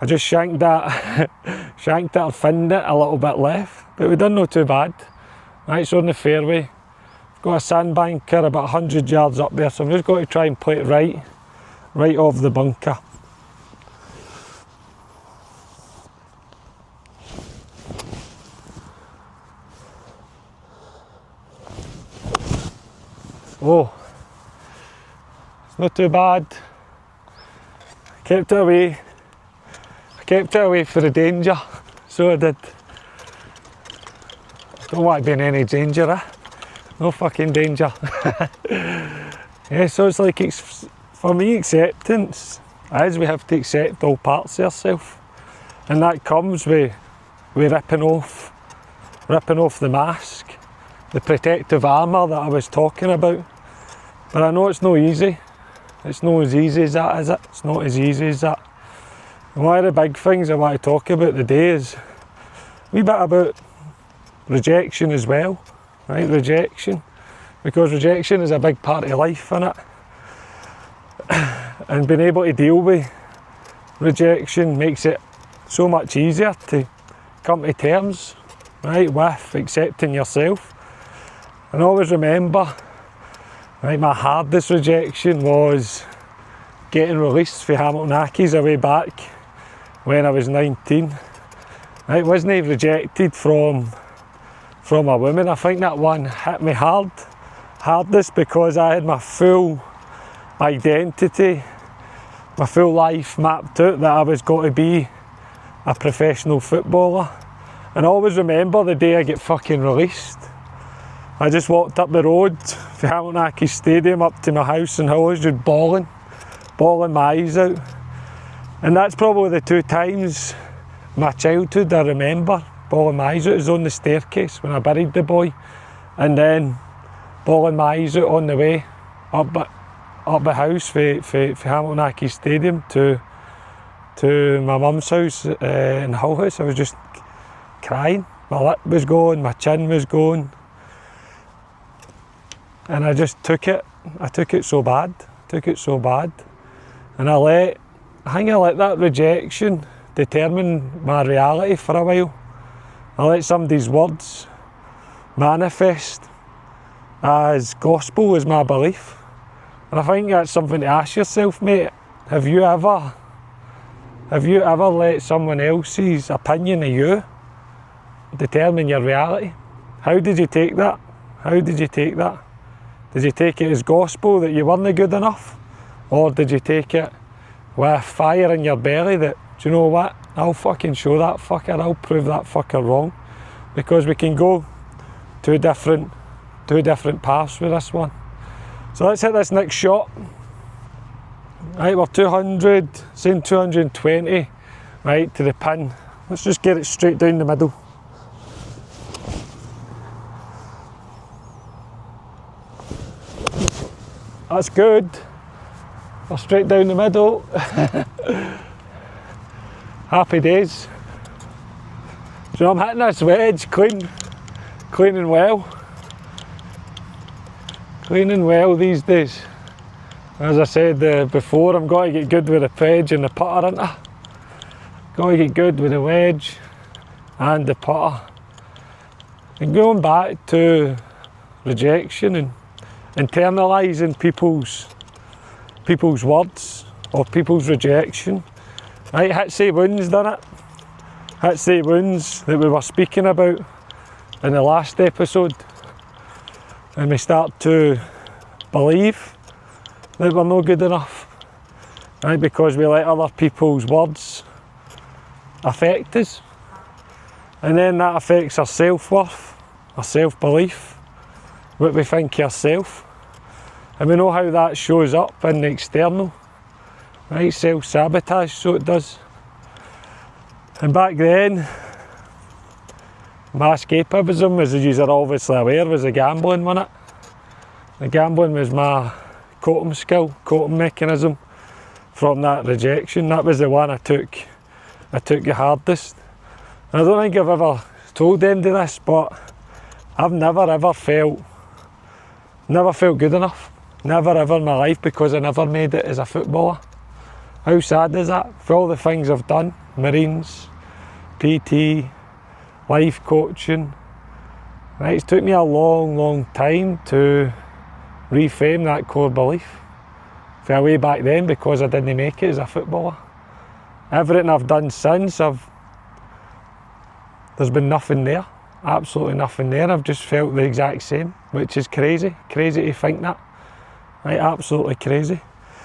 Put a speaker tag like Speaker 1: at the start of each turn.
Speaker 1: I just shanked that, shanked it or finned it a little bit left, but we done not too bad. Right, it's on the fairway. I've got a sandbanker about 100 yards up there, so I'm just going to try and play it right off the bunker. Oh, it's not too bad. Kept it away. I kept it away for the danger, so I did. Don't want to be in any danger, eh? No fucking danger. Yeah, so it's like, for me, acceptance is we have to accept all parts of ourselves, and that comes with ripping off the mask, the protective armour that I was talking about. But I know it's no easy. It's not as easy as that, is it? It's not as easy as that. And one of the big things I want to talk about today is a wee bit about rejection as well, right? Rejection, because rejection is a big part of life, innit? And being able to deal with rejection makes it so much easier to come to terms, right, with accepting yourself. And always remember, right, my hardest rejection was getting released for Hamilton Accies away back when I was 19. I wasn't rejected from a woman. I think that one hit me hardest because I had my full identity, my full life mapped out that I was going to be a professional footballer. And I always remember the day I get fucking released. I just walked up the road from Hamilton Accies Stadium up to my house and I was just bawling my eyes out. And that's probably the two times my childhood I remember bawling my eyes out. It was on the staircase when I buried the boy, and then bawling my eyes out on the way up the house for Hamilton Accies Stadium to my mum's house in Hull House. I was just crying. My lip was going, my chin was going. And I just took it. I took it so bad. And I think I let that rejection determine my reality for a while. I let somebody's words manifest as gospel, as my belief. And I think that's something to ask yourself, mate. Have you ever let someone else's opinion of you determine your reality? How did you take that? Did you take it as gospel that you weren't good enough? Or did you take it with fire in your belly that, do you know what, I'll fucking show that fucker, I'll prove that fucker wrong? Because we can go two different paths with this one. So let's hit this next shot. Right, we're 200, saying 220, right, to the pin. Let's just get it straight down the middle. That's good. We're straight down the middle. Happy days. So I'm hitting this wedge clean and well. Clean and well these days. As I said before, I'm going to get good with the wedge and the putter, ain't I? Got to get good with the wedge and the putter. And going back to rejection and internalising people's words or people's rejection. Right, hits the wounds, done it? Hits the wounds that we were speaking about in the last episode. And we start to believe that we're not good enough. Right, because we let other people's words affect us. And then that affects our self-worth, our self-belief, what we think of ourselves. And we know how that shows up in the external, right? Self-sabotage, so it does. And back then, my escapism, as you are obviously aware, was the gambling, wasn't it? The gambling was my coping mechanism from that rejection. That was the one I took the hardest. And I don't think I've ever told anybody this, but I've never ever felt good enough. Never ever in my life, because I never made it as a footballer. How sad is that? For all the things I've done, Marines, PT, life coaching, right, it's took me a long time to reframe that core belief. For way back then, because I didn't make it as a footballer. Everything I've done since, there's been nothing there, absolutely nothing there. I've just felt the exact same, which is crazy to think that, right, absolutely crazy.